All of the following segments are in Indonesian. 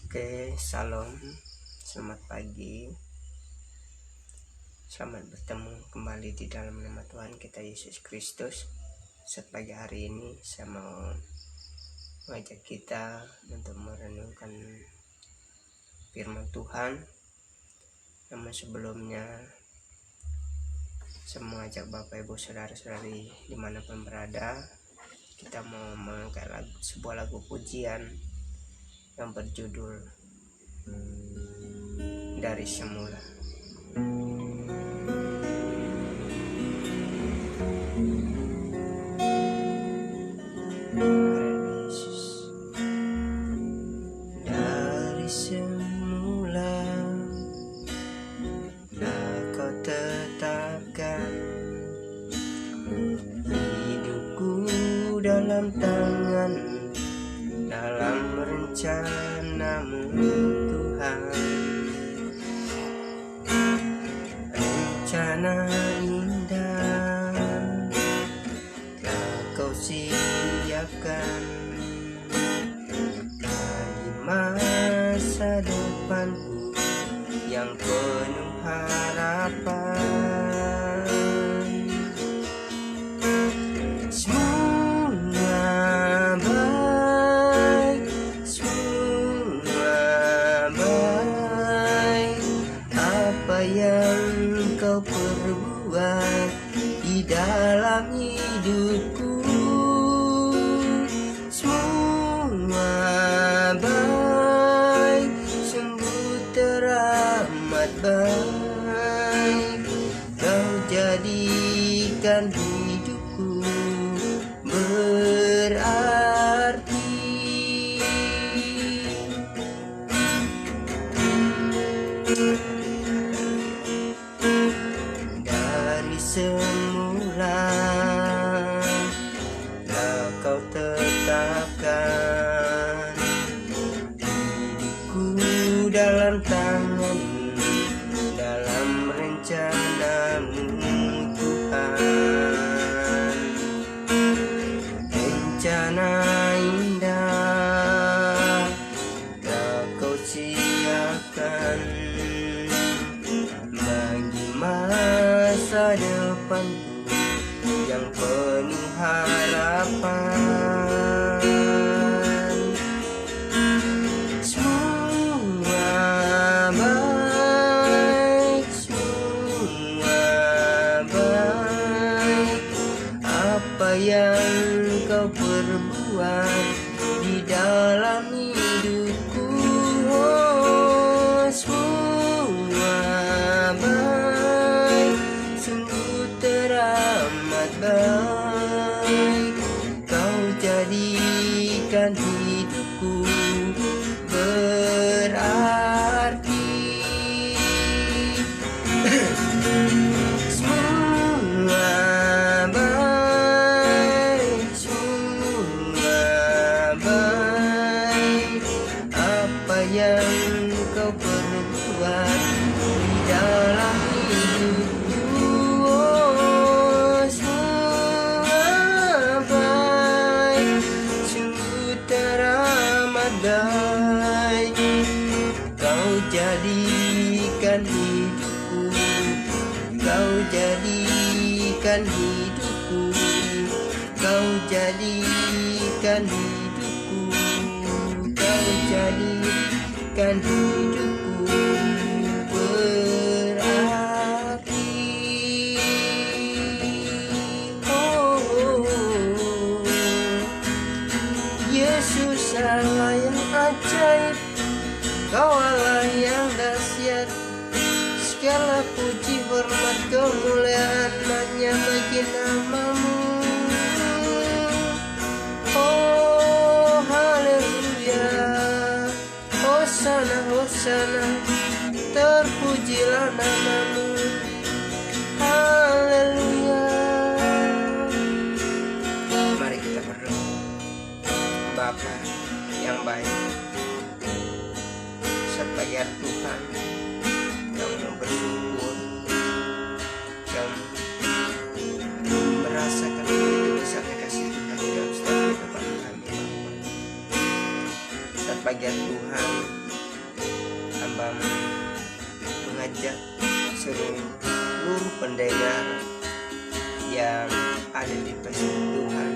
Oke, salam, selamat pagi. Selamat bertemu kembali di dalam nama Tuhan kita Yesus Kristus. Saat pagi hari ini saya mau mengajak kita untuk merenungkan firman Tuhan. Namun sebelumnya saya mengajak Bapak Ibu Saudara-saudari dimanapun berada, kita mau mengangkat sebuah lagu pujian yang berjudul Dari Semula. Dari semula telah Kau tetapkan hidupku dalam tangan, dalam rencana-Mu Tuhan. Rencana indah telah Kau siapkan bagi masa depanku yang penuh harapan. Semua baik, apa yang Kau perbuat di dalam hidupku. Semua baik, sungguh teramat baik. Kau jadikan hidupku berarti. Dari semula telah Kau tetapkan hidupku dalam tangan, dalam rencana-Mu Tuhan. Rencana indah telah Kau siapkan bagi masa depanku yang penuh harapan. Semua baik, apa yang Kau perbuat di dalam hidupku. Oh, semua baik, sungguh teramat baik. Kau jadikan hidupku berarti. Semua baik, apa yang Kau perbuat di dalam hidupku. Oh, semua baik, sungguh teramat baik. Kau jadikan hidupku, Kau jadikan hidupku, Kau jadikan hidupku, Kau jadikan hidupku berarti. Oh, Yesus Allah yang ajaib, Kau Allah yang dahsyat. Segala puji, hormat, kemuliaan hanya bagi nama-Mu. Oh, haleluya, hosana, hosana, terpujilah nama-Mu. Haleluya. Mari kita berdoa. Bapa yang baik, saat pagi hari Tuhan yang mau bersyukur, yang merasakan begitu besarnya kasih Tuhan di dalam setiap kehidupan kami, Bapa. Saat pagi hari Tuhan hamba mengajak seluruh pendengar yang ada di pesantren Tuhan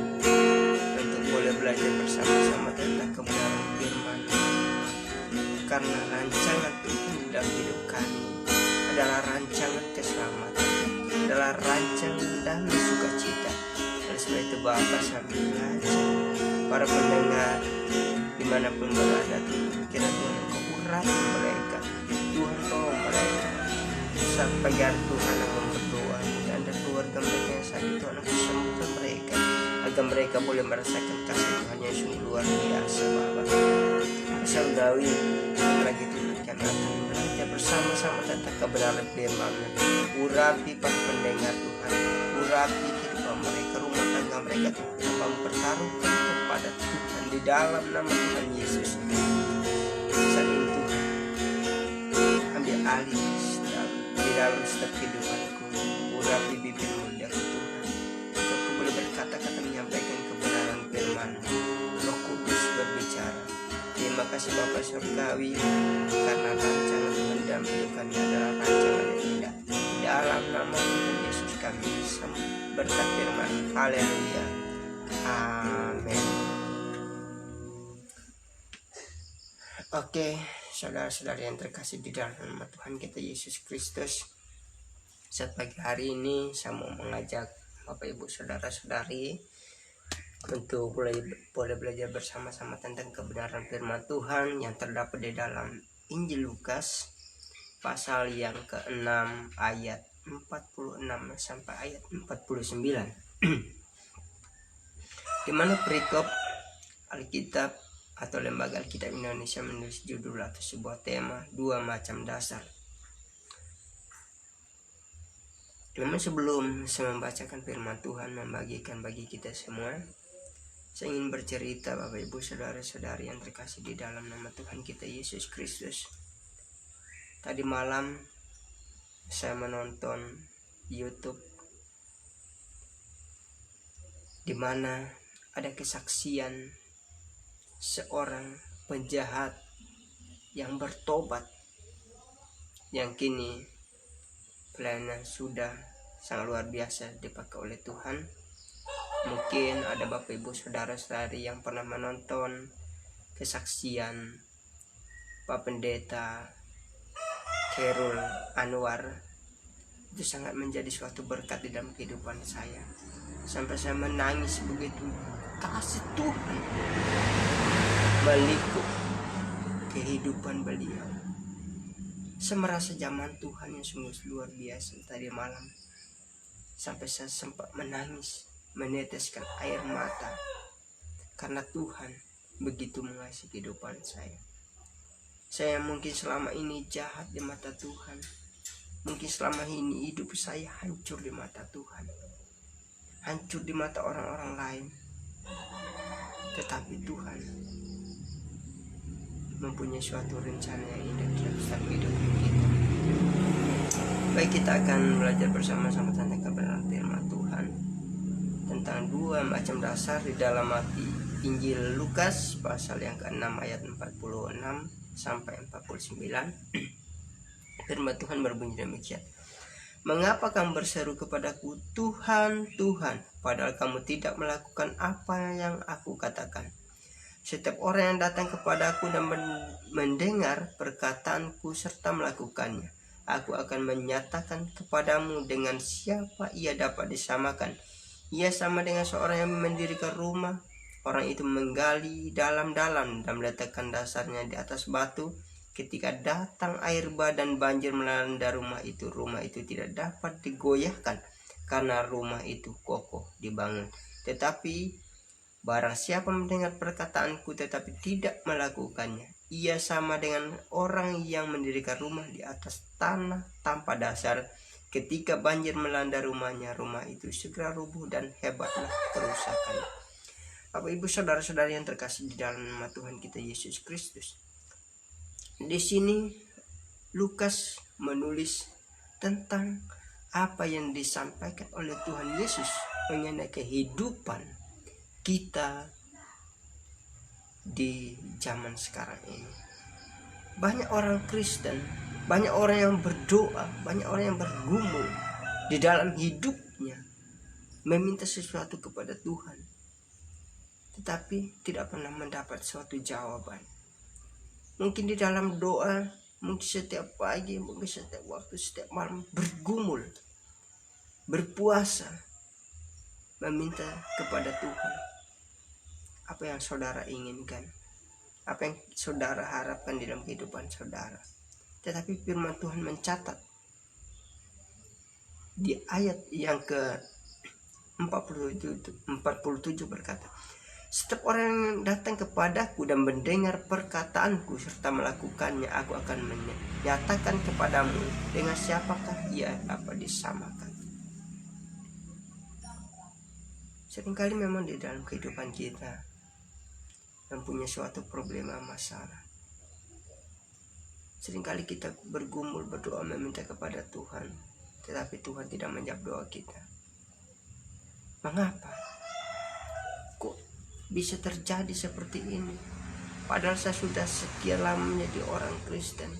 untuk boleh belajar bersama-sama tentang kebenaran firman, karena rancangan Tuhan dalam hidup kami adalah rancangan keselamatan, adalah rancangan damai sukacita. Oleh sebab itu Bapa, sambil belajar para pendengar dimanapun berada, kira Tuhan Engkau urapi mereka, Tuhan tolong mereka. Saat pagi hari Tuhan aku berdoa dan keluarga mereka yang sakit, Tuhan aku sembuhkan mereka, agar mereka boleh merasakan kasih Tuhan yang sungguh luar biasa. Bapa, saudari lagi Tuhan, kami akan belajar bersama-sama tentang kebenaran firman. Urapi para pendengar Tuhan, urapi kehidupan mereka, rumah tangga mereka Tuhan, tanpa mempertaruhkan kepada Tuhan di dalam nama Tuhan Yesus. Saat ini Tuhan, ambil alih di dalam setiap kehidupanku, urapi bibirmu ya Tuhan, untuk aku boleh berkata-kata menyampaikan kebenaran firman. Roh Kudus berbicara. Terima kasih Bapa Surgawi, karena rancangan Tuhan dalam hidup kami adalah rancangan yang indah. Dalam nama Tuhan Yesus kami berkat firman. Haleluya. Amin. Oke, saudara-saudara yang terkasih di dalam nama Tuhan kita Yesus Kristus, saat pagi hari ini saya mau mengajak Bapak Ibu Saudara-saudari untuk boleh belajar bersama-sama tentang kebenaran firman Tuhan yang terdapat di dalam Injil Lukas pasal yang ke-6 ayat 46 sampai ayat 49. Di mana perikop Alkitab atau Lembaga Alkitab Indonesia menulis judul atau sebuah tema, dua macam dasar. Namun sebelum saya membacakan firman Tuhan, membagikan bagi kita semua, saya ingin bercerita Bapak Ibu Saudara-saudari yang terkasih di dalam nama Tuhan kita Yesus Kristus. Tadi malam saya menonton YouTube di mana ada kesaksian seorang penjahat yang bertobat, yang kini pelayanan sudah sangat luar biasa dipakai oleh Tuhan. Mungkin ada Bapak Ibu Saudara-saudari yang pernah menonton kesaksian Pak Pendeta Khairul Anwar. Itu sangat menjadi suatu berkat di dalam kehidupan saya, sampai saya menangis begitu kasih Tuhan melikup kehidupan beliau. Saya merasa zaman Tuhan yang sungguh luar biasa tadi malam, sampai saya sempat menangis, meneteskan air mata, karena Tuhan begitu mengasihi kehidupan saya. Saya mungkin selama ini jahat di mata Tuhan, mungkin selama ini hidup saya hancur di mata Tuhan, hancur di mata orang-orang lain. Tetapi Tuhan mempunyai suatu rencana yang indah dalam hidup kita. Baik, kita akan belajar bersama-sama tentang kebenaran firman Tuhan, tentang dua macam dasar di dalam arti Injil Lukas pasal yang ke-6 ayat 46 sampai 49. Firman Tuhan berbunyi demikian. Mengapa kamu berseru kepadaku, Tuhan, Tuhan, padahal kamu tidak melakukan apa yang aku katakan? Setiap orang yang datang kepadaku dan mendengar perkataanku serta melakukannya, aku akan menyatakan kepadamu dengan siapa ia dapat disamakan. Ia sama dengan seorang yang mendirikan rumah. Orang itu menggali dalam-dalam dan meletakkan dasarnya di atas batu. Ketika datang air bah dan banjir melanda rumah itu tidak dapat digoyahkan, karena rumah itu kokoh dibangun. Tetapi barang siapa mendengar perkataanku tetapi tidak melakukannya, ia sama dengan orang yang mendirikan rumah di atas tanah tanpa dasar. Ketika banjir melanda rumahnya, rumah itu segera rubuh dan hebatlah kerusakannya. Bapak Ibu Saudara-saudari yang terkasih di dalam nama Tuhan kita Yesus Kristus, di sini Lukas menulis tentang apa yang disampaikan oleh Tuhan Yesus mengenai kehidupan kita di zaman sekarang ini. banyak orang Kristen, banyak orang yang berdoa, banyak orang yang bergumul di dalam hidupnya meminta sesuatu kepada Tuhan, tetapi tidak pernah mendapat suatu jawaban. Mungkin di dalam doa, mungkin setiap pagi, mungkin setiap waktu, setiap malam bergumul, berpuasa, meminta kepada Tuhan apa yang saudara inginkan, apa yang saudara harapkan di dalam kehidupan saudara. Tetapi firman Tuhan mencatat di ayat yang ke 47 berkata, setiap orang yang datang kepadaku dan mendengar perkataanku serta melakukannya, aku akan menyatakan kepadamu dengan siapakah ia dapat disamakan. Seringkali memang di dalam kehidupan kita mempunyai suatu problema masalah. Seringkali kita bergumul, berdoa, meminta kepada Tuhan, tetapi Tuhan tidak menjawab doa kita. Mengapa? Kok bisa terjadi seperti ini? Padahal saya sudah sekian lama menjadi orang Kristen.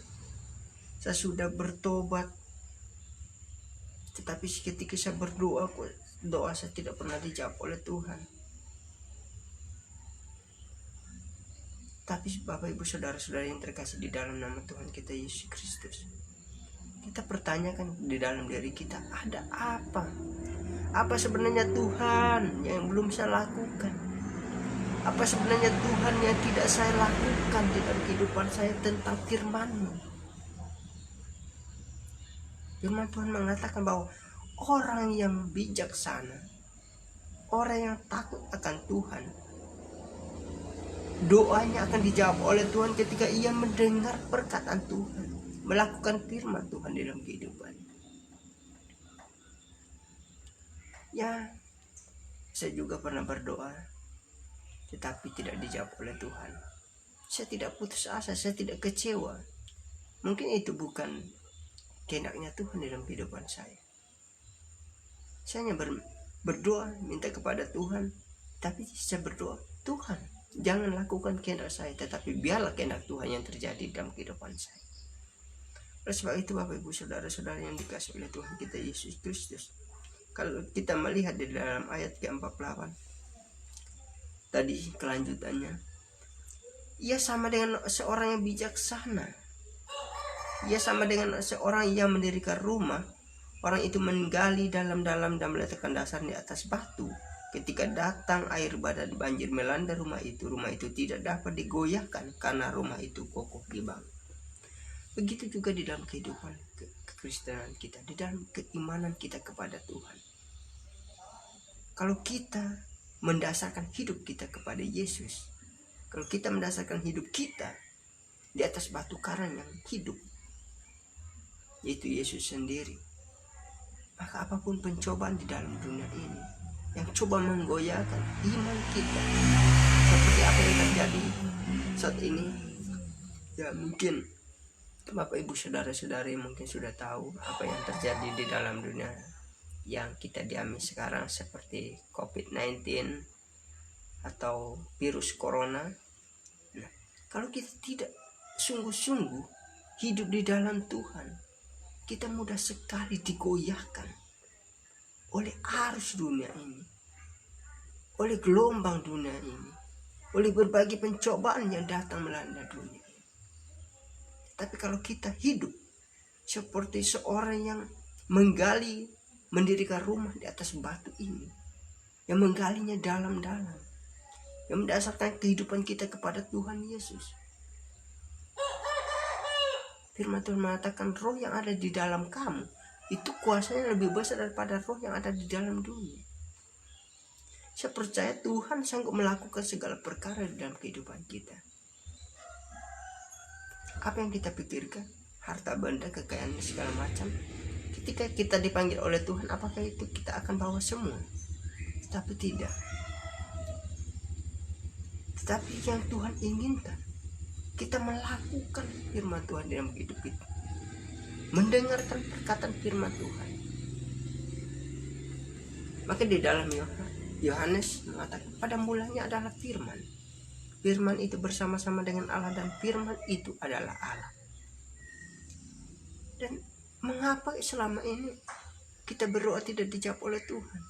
Saya sudah bertobat. Tetapi ketika saya berdoa, doa saya tidak pernah dijawab oleh Tuhan. Tapi Bapak Ibu Saudara-saudara yang terkasih di dalam nama Tuhan kita Yesus Kristus, kita pertanyakan di dalam diri kita, ada apa? Apa sebenarnya Tuhan yang belum saya lakukan? Apa sebenarnya Tuhan yang tidak saya lakukan di dalam kehidupan saya tentang firman-Mu? Firman Tuhan mengatakan bahwa orang yang bijaksana, orang yang takut akan Tuhan, doanya akan dijawab oleh Tuhan ketika ia mendengar perkataan Tuhan, melakukan firman Tuhan di dalam kehidupan. Ya, saya juga pernah berdoa, tetapi tidak dijawab oleh Tuhan. Saya tidak putus asa, saya tidak kecewa. Mungkin itu bukan kehendaknya Tuhan dalam kehidupan saya. Saya hanya berdoa, minta kepada Tuhan, tapi saya berdoa, Tuhan, jangan lakukan kehendak saya, tetapi biarlah kehendak Tuhan yang terjadi dalam kehidupan saya. Oleh sebab itu Bapak Ibu Saudara-saudara yang dikasihi oleh Tuhan kita Yesus Kristus, kalau kita melihat di dalam ayat ke-48 tadi kelanjutannya, ia sama dengan seorang yang bijaksana. Ia sama dengan seorang yang mendirikan rumah. Orang itu menggali dalam-dalam dan meletakkan dasar di atas batu. Ketika datang air badai banjir melanda rumah itu tidak dapat digoyahkan karena rumah itu kokoh dibangun. Begitu juga di dalam kehidupan kekristenan kita, di dalam keimanan kita kepada Tuhan. Kalau kita mendasarkan hidup kita kepada Yesus, kalau kita mendasarkan hidup kita di atas batu karang yang hidup, yaitu Yesus sendiri, maka apapun pencobaan di dalam dunia ini yang coba menggoyahkan iman kita, seperti apa yang terjadi saat ini, ya mungkin Bapak Ibu Saudara-saudari mungkin sudah tahu apa yang terjadi di dalam dunia yang kita dialami sekarang, seperti COVID-19 atau virus corona. Nah, kalau kita tidak sungguh-sungguh hidup di dalam Tuhan, kita mudah sekali digoyahkan oleh arus dunia ini, oleh gelombang dunia ini, oleh berbagai pencobaan yang datang melanda dunia. Tapi kalau kita hidup seperti seorang yang mendirikan rumah di atas batu ini, yang menggalinya dalam-dalam, yang mendasarkan kehidupan kita kepada Tuhan Yesus. Firman Tuhan mengatakan roh yang ada di dalam kamu itu kuasanya lebih besar daripada roh yang ada di dalam dunia. Saya percaya Tuhan sanggup melakukan segala perkara di dalam kehidupan kita. Apa yang kita pikirkan, harta benda, kekayaan segala macam, ketika kita dipanggil oleh Tuhan, apakah itu kita akan bawa semua? Tetapi tidak. Tetapi yang Tuhan inginkan, kita melakukan firman Tuhan dalam hidup kita, mendengarkan perkataan firman Tuhan. Maka di dalam Yohanes mengatakan pada mulanya adalah firman. Firman itu bersama-sama dengan Allah dan firman itu adalah Allah. Dan mengapa selama ini kita berdoa tidak dijawab oleh Tuhan?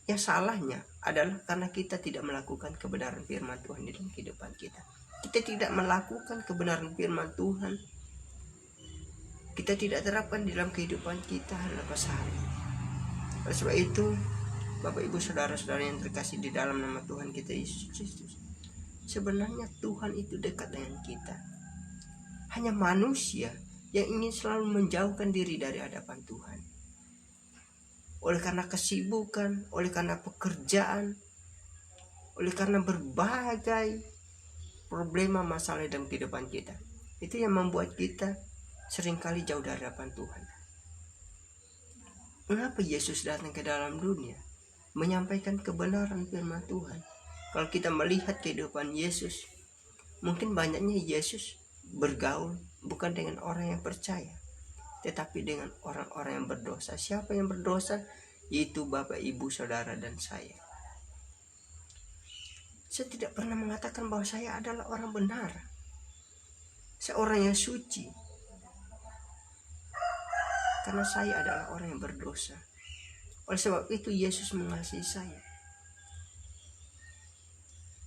Yang salahnya adalah karena kita tidak melakukan kebenaran firman Tuhan di dalam kehidupan kita. Kita tidak melakukan kebenaran firman Tuhan. Kita tidak terapkan di dalam kehidupan kita lepas hari. Oleh sebab itu, Bapak Ibu Saudara-saudara yang terkasih di dalam nama Tuhan kita Yesus Kristus, sebenarnya Tuhan itu dekat dengan kita. Hanya manusia yang ingin selalu menjauhkan diri dari hadapan Tuhan. Oleh karena kesibukan, oleh karena pekerjaan, oleh karena berbagai problema masalah dalam kehidupan kita. Itu yang membuat kita seringkali jauh dari hadapan Tuhan. Mengapa Yesus datang ke dalam dunia? Menyampaikan kebenaran firman Tuhan. Kalau kita melihat kehidupan Yesus, mungkin banyaknya Yesus bergaul bukan dengan orang yang percaya, tetapi dengan orang-orang yang berdosa. Siapa yang berdosa? Yaitu Bapak, Ibu, Saudara, dan saya. Saya tidak pernah mengatakan bahwa saya adalah orang benar, seorang yang suci, karena saya adalah orang yang berdosa. Oleh sebab itu Yesus mengasihi saya.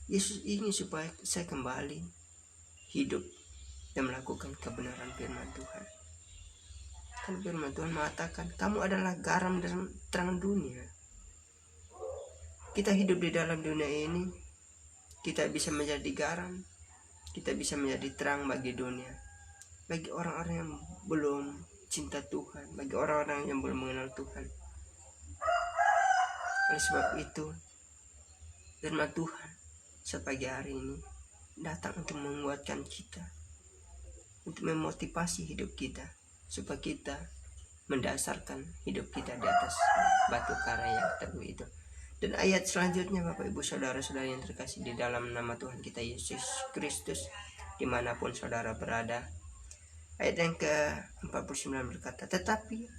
Yesus ingin supaya saya kembali hidup dan melakukan kebenaran firman Tuhan. Kan firman Tuhan mengatakan, kamu adalah garam dan terang dunia. Kita hidup di dalam dunia ini, kita bisa menjadi garam, kita bisa menjadi terang bagi dunia, bagi orang-orang yang belum cinta Tuhan, bagi orang-orang yang belum mengenal Tuhan. Oleh sebab itu, firman Tuhan sepagi hari ini datang untuk menguatkan kita, untuk memotivasi hidup kita, supaya kita mendasarkan hidup kita di atas batu karang yang teguh itu. Dan ayat selanjutnya, Bapak Ibu Saudara-saudara yang terkasih di dalam nama Tuhan kita Yesus Kristus, dimanapun saudara berada, ayat yang ke-49 berkata, tetapi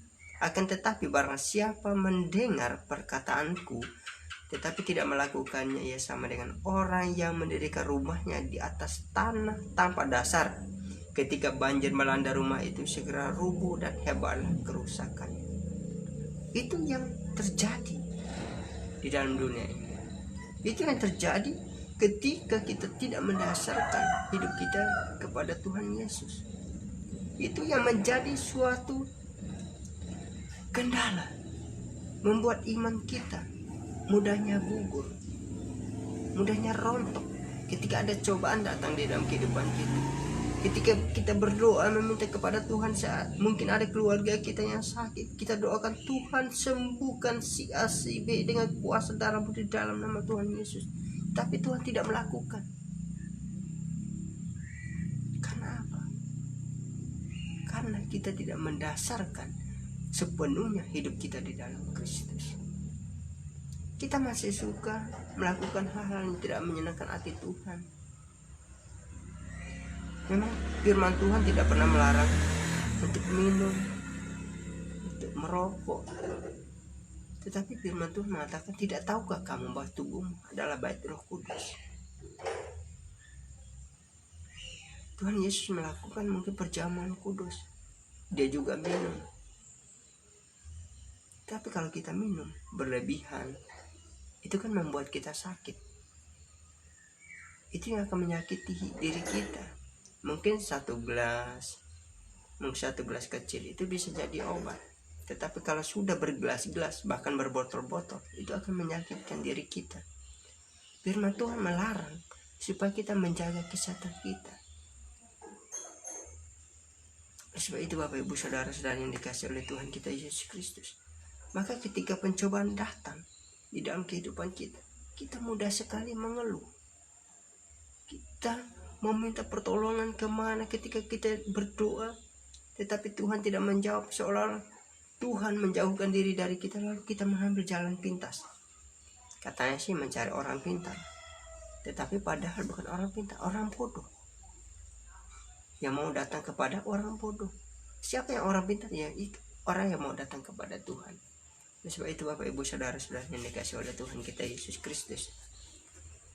barang siapa mendengar perkataanku tetapi tidak melakukannya, ia sama dengan orang yang mendirikan rumahnya di atas tanah tanpa dasar. Ketika banjir melanda rumah itu, segera rubuh dan hebatlah kerusakannya. Itu yang terjadi di dalam dunia ini. Itu yang terjadi ketika kita tidak mendasarkan hidup kita kepada Tuhan Yesus. Itu yang menjadi suatu kendala, membuat iman kita mudahnya gugur, mudahnya rontok ketika ada cobaan datang di dalam kehidupan kita. Ketika kita berdoa meminta kepada Tuhan, saat mungkin ada keluarga kita yang sakit, kita doakan, Tuhan sembuhkan si A si B dengan kuasa darah-Mu di dalam nama Tuhan Yesus. Tapi Tuhan tidak melakukan. Karena apa? Karena kita tidak mendasarkan sepenuhnya hidup kita di dalam Kristus. Kita masih suka melakukan hal-hal yang tidak menyenangkan hati Tuhan. Memang firman Tuhan tidak pernah melarang untuk minum, untuk merokok. Tetapi firman Tuhan mengatakan, tidak tahukah kamu bahwa tubuhmu adalah bait Roh Kudus? Tuhan Yesus melakukan mungkin perjamuan kudus, dia juga minum. Tapi kalau kita minum berlebihan, itu kan membuat kita sakit. Itu yang akan menyakiti diri kita. Mungkin satu gelas kecil itu bisa jadi obat. Tetapi kalau sudah bergelas-gelas, bahkan berbotol-botol, itu akan menyakitkan diri kita. Firman Tuhan melarang supaya kita menjaga kesehatan kita. Sebab itu Bapak Ibu Saudara-saudara yang dikasihi oleh Tuhan kita Yesus Kristus, maka ketika pencobaan datang di dalam kehidupan kita, kita mudah sekali mengeluh. Kita meminta pertolongan kemana ketika kita berdoa, tetapi Tuhan tidak menjawab, seolah Tuhan menjauhkan diri dari kita, lalu kita mengambil jalan pintas. Katanya sih mencari orang pintar, tetapi padahal bukan orang pintar, orang bodoh yang mau datang kepada orang bodoh. Siapa yang orang pintar? Ya itu orang yang mau datang kepada Tuhan. Sebab itu Bapak Ibu Saudara-saudara yang dikasihi oleh Tuhan kita Yesus Kristus,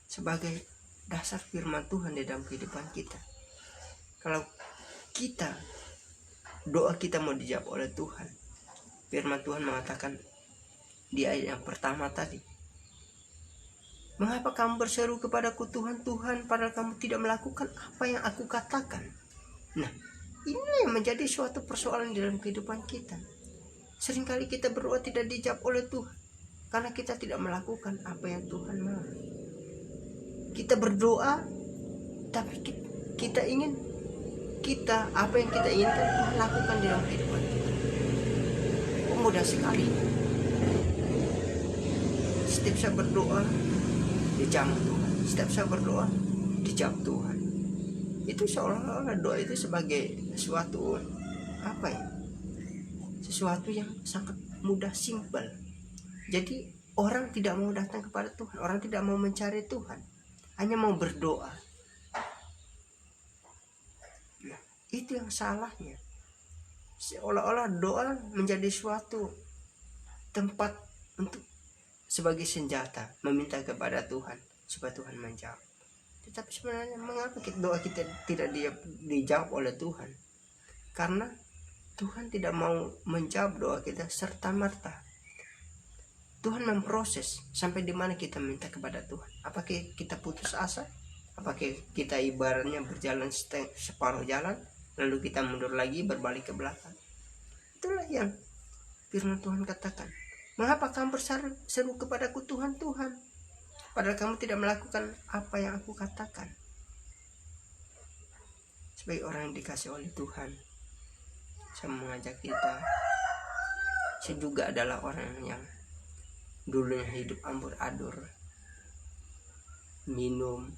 sebagai dasar firman Tuhan di dalam kehidupan kita. Kalau doa kita mau dijawab oleh Tuhan, firman Tuhan mengatakan di ayat yang pertama tadi, mengapa kamu berseru kepadaku Tuhan, Tuhan, padahal kamu tidak melakukan apa yang aku katakan? Nah, ini yang menjadi suatu persoalan dalam kehidupan kita. Seringkali kita berdoa tidak dijawab oleh Tuhan karena kita tidak melakukan apa yang Tuhan mau. Kita berdoa, tapi kita ingin apa yang kita inginkan Tuhan lakukan di dalam kehidupan kita. Mudah sekali. Setiap saya berdoa dijawab Tuhan. Setiap saya berdoa dijawab Tuhan. Itu seolah-olah doa itu sebagai sesuatu sesuatu yang sangat mudah, simpel. Jadi orang tidak mau datang kepada Tuhan, orang tidak mau mencari Tuhan, hanya mau berdoa. Nah, itu yang salahnya. Seolah-olah doa menjadi suatu tempat untuk sebagai senjata meminta kepada Tuhan supaya Tuhan menjawab. Tetapi sebenarnya mengapa doa kita tidak dijawab oleh Tuhan? Karena Tuhan tidak mau menjawab doa kita serta merta. Tuhan memproses sampai di mana kita minta kepada Tuhan. Apakah kita putus asa? Apakah kita ibaratnya berjalan separuh jalan, lalu kita mundur lagi, berbalik ke belakang? Itulah yang firman Tuhan katakan. Mengapa kamu berseru kepadaku Tuhan, Tuhan, padahal kamu tidak melakukan apa yang aku katakan? Sebagai orang yang dikasih oleh Tuhan, saya mengajak kita. Saya juga adalah orang yang dulunya hidup ambur-adur, minum,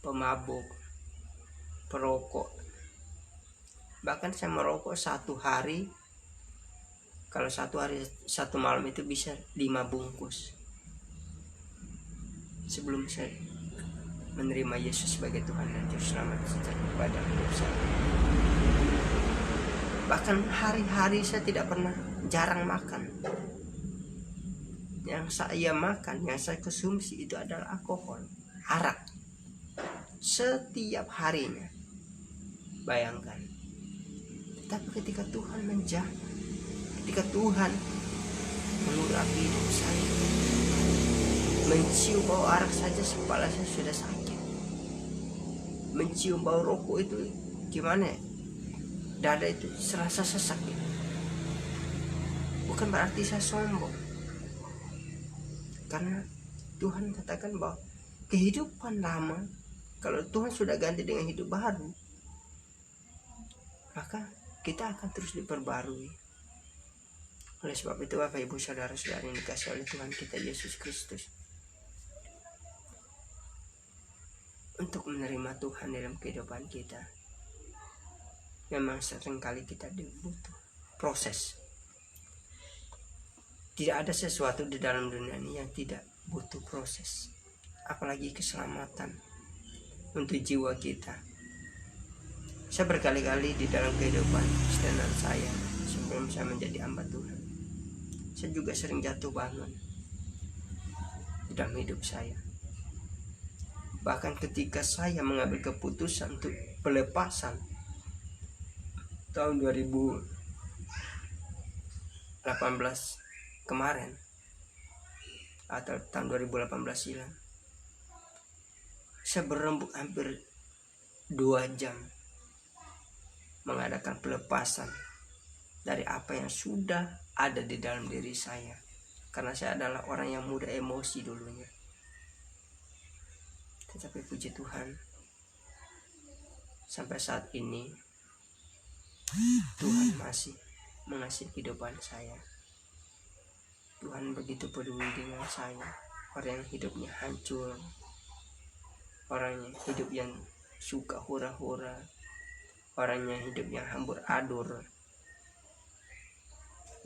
pemabuk, perokok. Bahkan saya merokok satu malam itu bisa 5 bungkus. Sebelum saya menerima Yesus sebagai Tuhan dan Juru Selamat pada hidup saya. Bahkan hari-hari saya tidak pernah jarang makan. Yang saya makan, yang saya konsumsi itu adalah alkohol, arak. Setiap harinya. Bayangkan. Tapi ketika Tuhan menjawab, ketika Tuhan mengurapi hidup saya, mencium bau arak saja kepala saya sudah sakit. Mencium bau rokok itu gimana ya? Dada itu serasa sesak gitu. Bukan berarti saya sombong, karena Tuhan katakan bahwa kehidupan lama, kalau Tuhan sudah ganti dengan hidup baru, maka kita akan terus diperbarui. Oleh sebab itu Bapak Ibu Saudara-saudara yang dikasih oleh Tuhan kita Yesus Kristus, untuk menerima Tuhan dalam kehidupan kita, memang seringkali kita butuh proses. Tidak ada sesuatu di dalam dunia ini yang tidak butuh proses, apalagi keselamatan untuk jiwa kita. Saya berkali-kali di dalam kehidupan Kristen saya sebelum saya menjadi hamba Tuhan, saya juga sering jatuh bangun di dalam hidup saya. Bahkan ketika saya mengambil keputusan untuk pelepasan tahun 2018 kemarin, atau tahun 2018 silam, saya berembuk hampir 2 jam mengadakan pelepasan dari apa yang sudah ada di dalam diri saya, karena saya adalah orang yang mudah emosi dulunya. Tetapi puji Tuhan, sampai saat ini Tuhan masih mengasihi kehidupan saya. Tuhan begitu peduli dengan saya, orang yang hidupnya hancur, orang yang hidup yang suka hura-hura, orang yang hidup yang hambur-adur,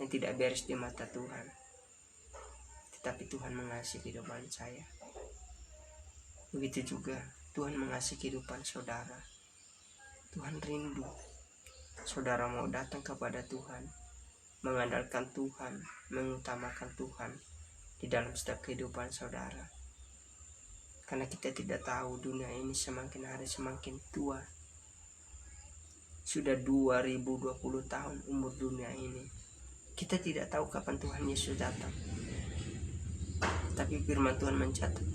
yang tidak beres di mata Tuhan. Tetapi Tuhan mengasihi kehidupan saya. Begitu juga Tuhan mengasihi kehidupan saudara. Tuhan rindu saudara mau datang kepada Tuhan, mengandalkan Tuhan, mengutamakan Tuhan di dalam setiap kehidupan saudara. Karena kita tidak tahu dunia ini semakin hari semakin tua. Sudah 2020 tahun umur dunia ini. Kita tidak tahu kapan Tuhan Yesus datang. Tapi firman Tuhan mencatat,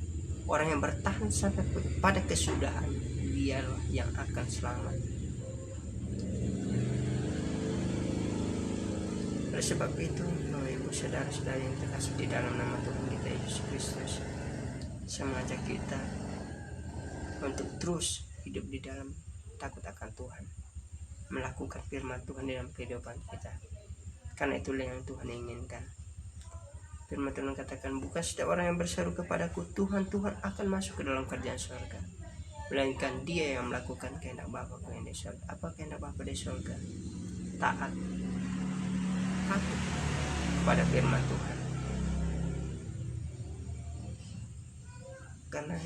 orang yang bertahan sampai pada kesudahan, dialah yang akan selamat. Oleh sebab itu, Bapak Ibu saudara-saudara yang terkasih di dalam nama Tuhan kita Yesus Kristus, saya mengajak kita untuk terus hidup di dalam takut akan Tuhan, melakukan firman Tuhan dalam kehidupan kita, karena itulah yang Tuhan inginkan. Firman Tuhan katakan, bukan setiap orang yang berseru kepadaku Tuhan, Tuhan akan masuk ke dalam kerajaan surga, melainkan dia yang melakukan kehendak Bapa-Ku yang di surga. Apa kehendak Bapa di surga? Taat, takut kepada firman Tuhan. Karena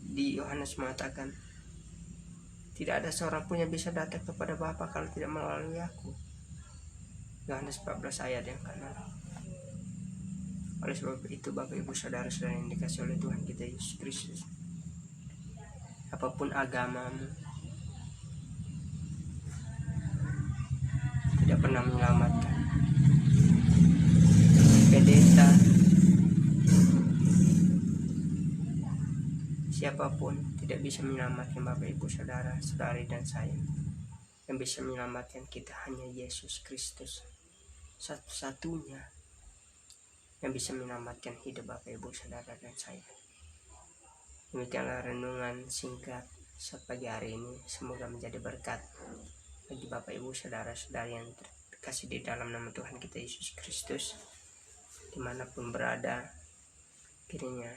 di Yohanes mengatakan, tidak ada seorang pun yang bisa datang kepada Bapa kalau tidak melalui aku. Yohanes 14 ayat yang ke-6. Oleh sebab itu Bapak Ibu saudara-saudara yang dikasih oleh Tuhan kita Yesus Kristus, apapun agamamu, tidak pernah menyelamatkan. Pendeta, siapapun tidak bisa menyelamatkan Bapak Ibu saudara-saudari dan saya. Yang bisa menyelamatkan kita hanya Yesus Kristus, satu-satunya yang bisa menyelamatkan hidup Bapak Ibu saudara dan saya. Demikianlah renungan singkat pagi hari ini. Semoga menjadi berkat bagi Bapak Ibu saudara-saudari yang terkasih di dalam nama Tuhan kita Yesus Kristus, dimanapun berada. Kiranya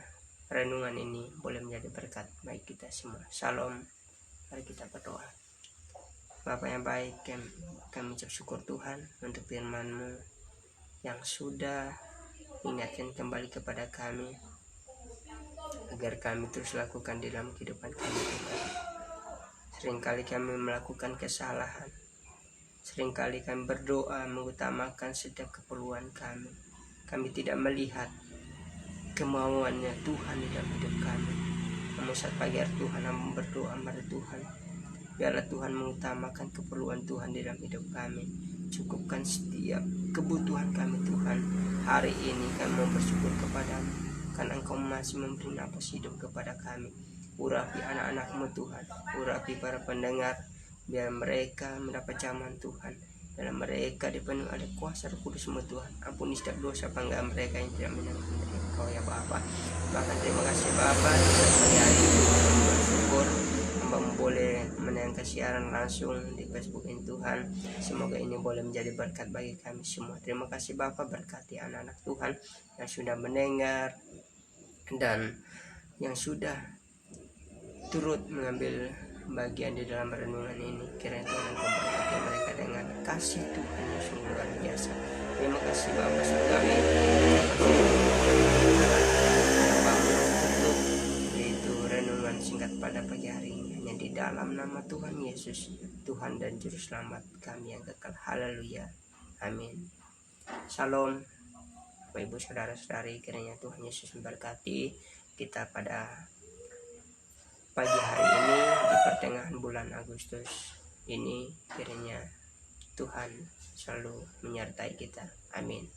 renungan ini boleh menjadi berkat bagi kita semua. Shalom. Mari kita berdoa. Bapa yang baik, kami ucap syukur Tuhan untuk firman-Mu yang sudah ingatkan kembali kepada kami, agar kami terus lakukan di dalam kehidupan kami Tuhan. Seringkali kami melakukan kesalahan, seringkali kami berdoa mengutamakan setiap keperluan kami. Kami tidak melihat kemauannya Tuhan di dalam hidup kami. Namun saat pagi hari Tuhan berdoa pada Tuhan, biarlah Tuhan mengutamakan keperluan Tuhan di dalam hidup kami. Cukupkan setiap kebutuhan kami Tuhan. Hari ini kami mau bersyukur kepadamu, karena Engkau masih memberi nafas hidup kepada kami. Urapi anak-anak-Mu Tuhan, urapi para pendengar, biar mereka mendapat zaman Tuhan. Dalam mereka dipenuhi oleh kuasa Roh Kudus-Mu Tuhan. Ampuni setiap dosa pelanggaran mereka yang tidak menyenangkan Engkau ya Bapa. Bahkan terima kasih Bapa, hari hari ini bersyukur Hamba boleh menayangkan siaran langsung di Facebook ini Tuhan. Semoga ini boleh menjadi berkat bagi kami semua. Terima kasih Bapa, berkati anak-anak Tuhan yang sudah mendengar dan yang sudah turut mengambil bagian di dalam renungan ini. Kiranya Tuhan memberkati mereka dengan kasih Tuhan yang sungguh luar biasa. Terima kasih Bapa sekali. Yaitu renungan singkat pada pagi hari ini hanya di dalam nama Tuhan Yesus, Tuhan dan Juru Selamat kami yang kekal. Haleluya. Amin. Shalom. Bapak Ibu saudara-saudari, kiranya Tuhan Yesus memberkati kita pada pagi hari ini di pertengahan bulan Agustus ini. Kiranya Tuhan selalu menyertai kita. Amin.